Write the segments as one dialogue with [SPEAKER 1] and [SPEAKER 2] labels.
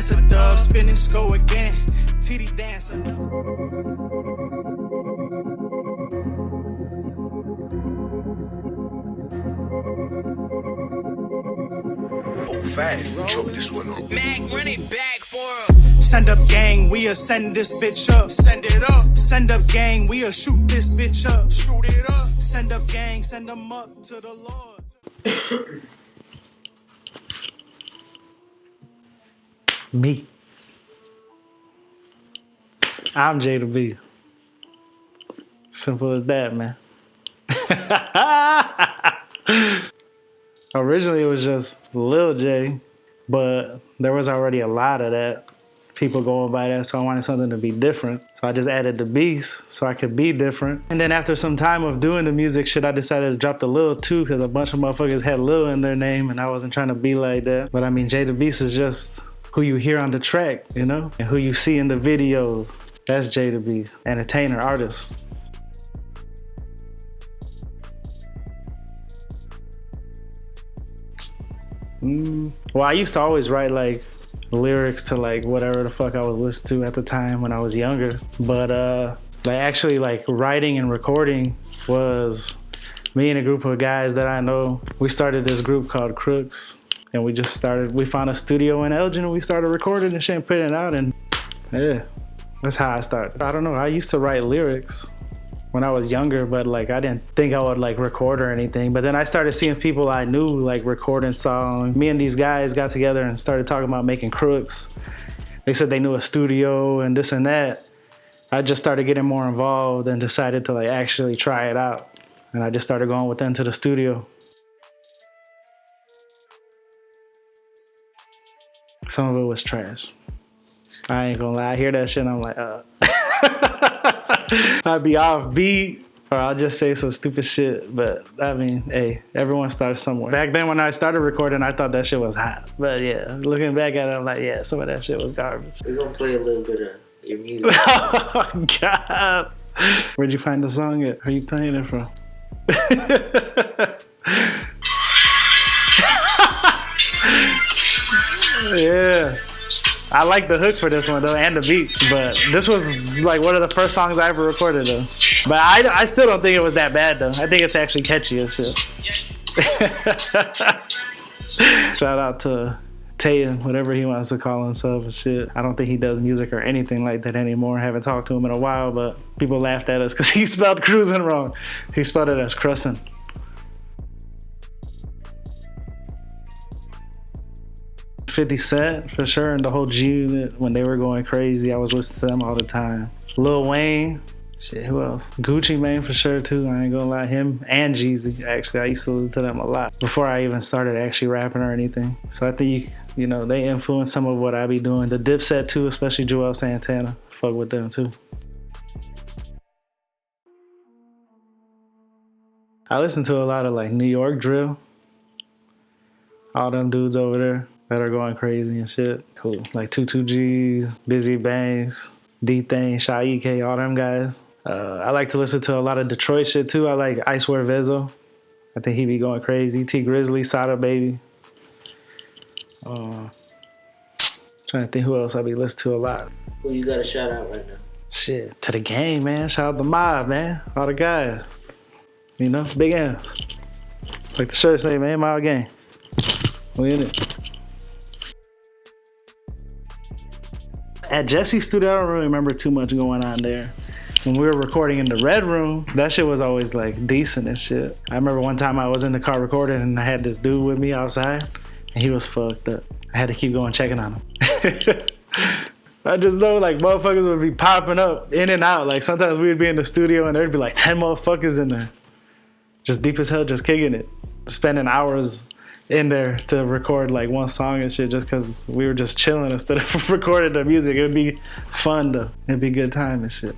[SPEAKER 1] That's a dub, spinning skull again. TD dance.
[SPEAKER 2] Oh, 5, chop this one up.
[SPEAKER 3] Mac, run it back for him.
[SPEAKER 1] Send up gang, we'll send this bitch up. Send it up. Send up gang, we'll shoot this bitch up. Shoot it up. Send up gang, send them up to the Lord.
[SPEAKER 4] Me. I'm J to B. Simple as that, man. Originally it was just Lil J, but there was already a lot of that. People going by that, so I wanted something to be different. So I just added the B's so I could be different. And then after some time of doing the music shit, I decided to drop the Lil too, because a bunch of motherfuckers had Lil in their name and I wasn't trying to be like that. But I mean, J the Beast is just who you hear on the track, you know? And who you see in the videos. That's J the Beast, entertainer, artist. Well, I used to always write like lyrics to like whatever the fuck I was listening to at the time when I was younger. But like actually like writing and recording was me and a group of guys that I know. We started this group called Crooks, and we found a studio in Elgin and we started recording and shit and putting it out, and yeah, that's how I started. I don't know, I used to write lyrics when I was younger, but like I didn't think I would like record or anything. But then I started seeing people I knew like recording songs. Me and these guys got together and started talking about making Crooks. They said they knew a studio and this and that. I just started getting more involved and decided to like actually try it out. And I just started going with them to the studio. Some of it was trash. I ain't gonna lie, I hear that shit and I'm like, I'd be off beat, or I'll just say some stupid shit. But I mean, hey, everyone starts somewhere. Back then when I started recording, I thought that shit was hot. But yeah, looking back at it, I'm like, yeah, some of that shit was garbage.
[SPEAKER 5] We're gonna play a little bit of your music.
[SPEAKER 4] Oh, God. Where'd you find the song at? Where are you playing it from? Yeah. I like the hook for this one though, and the beat, but this was like one of the first songs I ever recorded though. But I still don't think it was that bad though. I think it's actually catchy as shit. Shout out to Tayan, whatever he wants to call himself and shit. I don't think he does music or anything like that anymore. I haven't talked to him in a while, but people laughed at us because he spelled cruising wrong. He spelled it as crussin'. 50 Cent for sure, and the whole G Unit when they were going crazy. I was listening to them all the time. Lil Wayne, shit, who else? Gucci Mane for sure too. I ain't gonna lie, him and Jeezy. Actually, I used to listen to them a lot before I even started actually rapping or anything. So I think you know they influenced some of what I be doing. The Dipset too, especially Joel Santana. Fuck with them too. I listen to a lot of like New York drill. All them dudes over there that are going crazy and shit. Cool. Like 22Gs, Busy Banks, D-Thing, Shy EK, all them guys. I like to listen to a lot of Detroit shit too. I like Icewear Vezo. I think he be going crazy. T Grizzly, Sada Baby. Trying to think who else I be listening to a lot.
[SPEAKER 5] Who you got a shout out right now?
[SPEAKER 4] Shit, to the game, man. Shout out the mob, man. All the guys. You know, big M's. Like the shirt say, man, mob gang. We in it. At Jesse's studio, I don't really remember too much going on there. When we were recording in the Red Room, that shit was always like decent and shit. I remember one time I was in the car recording and I had this dude with me outside and he was fucked up. I had to keep going checking on him. I just know like motherfuckers would be popping up in and out. Like sometimes we would be in the studio and there'd be like 10 motherfuckers in there. Just deep as hell, just kicking it. Spending hours in there to record like one song and shit just because we were just chilling instead of recording the music. It would be fun though. It'd be a good time and shit.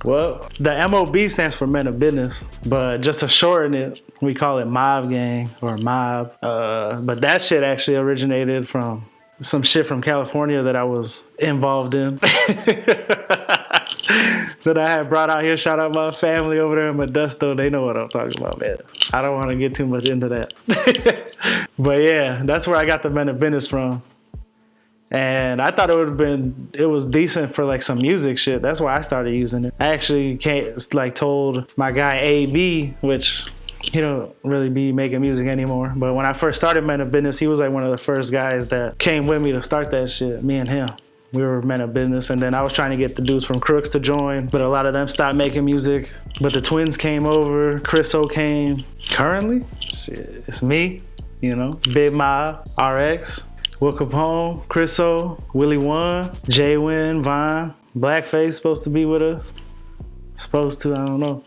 [SPEAKER 4] Well, the MOB stands for Men of Business, but just to shorten it, we call it Mob Gang or Mob. But that shit actually originated from some shit from California that I was involved in. that I had brought out here. Shout out my family over there in Modesto. They know what I'm talking about, man. I don't want to get too much into that. But yeah, that's where I got the Men of Business from. And I thought it was decent for like some music shit. That's why I started using it. I actually told my guy AB, which he don't really be making music anymore. But when I first started Men of Business, he was like one of the first guys that came with me to start that shit, me and him. We were Men of Business, and then I was trying to get the dudes from Crooks to join, but a lot of them stopped making music. But the twins came over, Chris O came. Currently, shit, it's me, you know, Big Mob, RX, Will Capone, Chris O, Willie One, Jay Wynn, Vine, Blackface supposed to be with us. Supposed to, I don't know.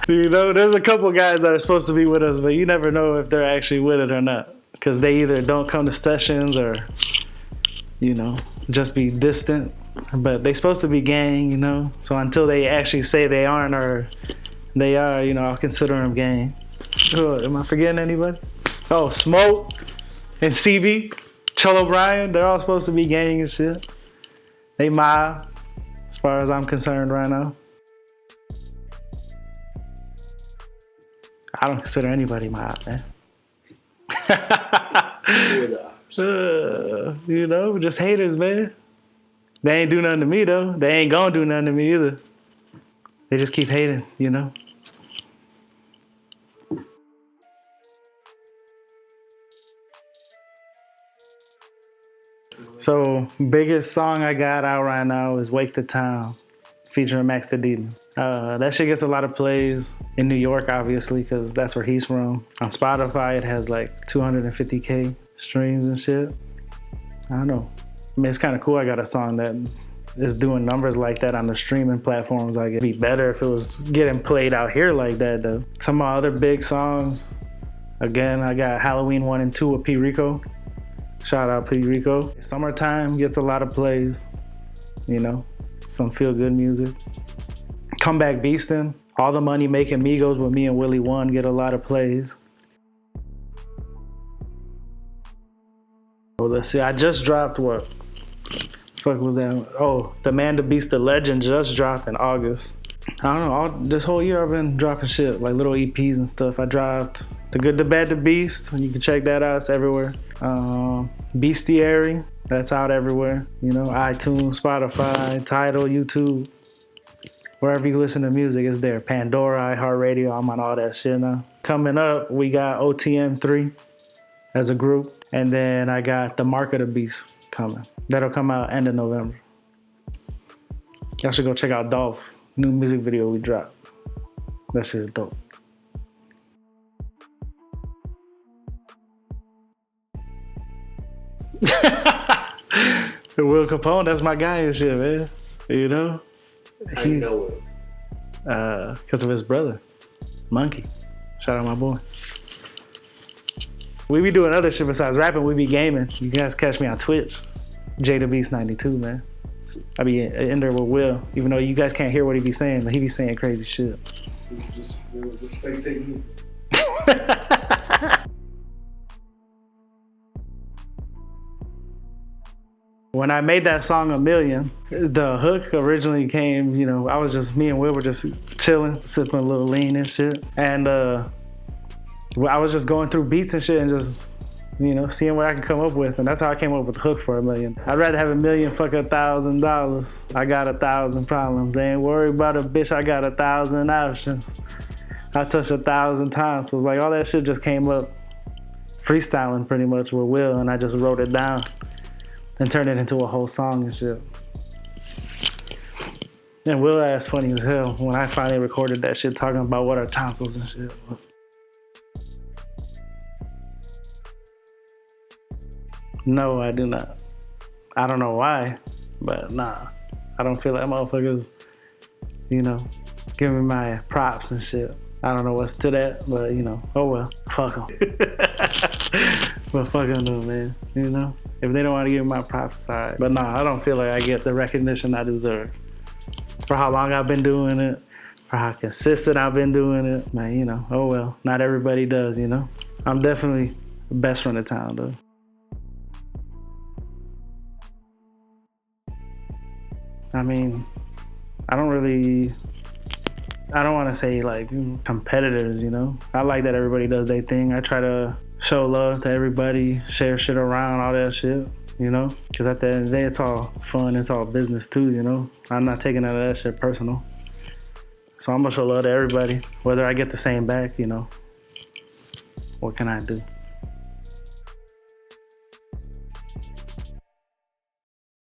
[SPEAKER 4] You know, there's a couple guys that are supposed to be with us, but you never know if they're actually with it or not. Because they either don't come to sessions or, you know, just be distant. But they supposed to be gang, you know. So until they actually say they aren't or they are, you know, I'll consider them gang. Oh, am I forgetting anybody? Oh, Smoke and CB, Cholo Bryan, they're all supposed to be gang and shit. They mob, as far as I'm concerned right now. I don't consider anybody mob, man.
[SPEAKER 5] Who are the ops?
[SPEAKER 4] You know, just haters, man. They ain't do nothing to me, though. They ain't gonna do nothing to me either. They just keep hating, you know? So, biggest song I got out right now is Wake the Town, featuring Max the Demon. That shit gets a lot of plays in New York, obviously, because that's where he's from. On Spotify, it has like 250K streams and shit. I don't know. I mean, it's kind of cool I got a song that is doing numbers like that on the streaming platforms. Like, it'd be better if it was getting played out here like that, though. Some of my other big songs, again, I got Halloween 1 and 2 with P. Rico. Shout out P. Rico. Summertime gets a lot of plays, you know, some feel-good music. Comeback Beastin', All the Money Making Migos with me and Willie One get a lot of plays. Well, let's see, I just dropped what? Fuck was that? Oh, The Man, the Beast, the Legend just dropped in August. I don't know, this whole year I've been dropping shit, like little EPs and stuff. I dropped The Good, the Bad, the Beast. You can check that out, it's everywhere. Bestiary, that's out everywhere. You know, iTunes, Spotify, Tidal, YouTube. Wherever you listen to music, it's there. Pandora, iHeartRadio, I'm on all that shit now. Coming up, we got OTM3 as a group. And then I got The Mark of the Beast coming. That'll come out end of November. Y'all should go check out Dolph. New music video we dropped. That shit's dope. Will Capone, that's my guy and shit, man. You know?
[SPEAKER 5] How you know it?
[SPEAKER 4] Because of his brother, Monkey. Shout out my boy. We be doing other shit besides rapping. We be gaming. You guys catch me on Twitch. JTheBeast92, man. I be in there with Will, even though you guys can't hear what he be saying, but he be saying crazy shit.
[SPEAKER 2] Just spectating.
[SPEAKER 4] When I made that song A Million, the hook originally came, you know, me and Will were just chilling, sipping a little lean and shit. And I was just going through beats and shit and just, you know, seeing what I could come up with. And that's how I came up with the hook for A Million. I'd rather have a million fuck $1,000. I got 1,000 problems. Ain't worried about a bitch, I got 1,000 options. I touched 1,000 times. So it's like all that shit just came up freestyling pretty much with Will, and I just wrote it down and turned it into a whole song and shit. And Will ass funny as hell when I finally recorded that shit talking about what are tonsils and shit. No, I do not. I don't know why, but nah. I don't feel like motherfuckers, you know, giving me my props and shit. I don't know what's to that, but you know, oh well, fuck them. But fuck them though, man, you know? If they don't want to give me my props, sorry. But nah, I don't feel like I get the recognition I deserve. For how long I've been doing it, for how consistent I've been doing it, man, you know, oh well. Not everybody does, you know? I'm definitely the best friend of town, though. I mean, I don't want to say like competitors, you know. I like that everybody does their thing. I try to show love to everybody, share shit around, all that shit, you know. Because at the end of the day, it's all fun, it's all business too, you know. I'm not taking none of that shit personal. So I'm gonna show love to everybody, whether I get the same back, you know. What can I do?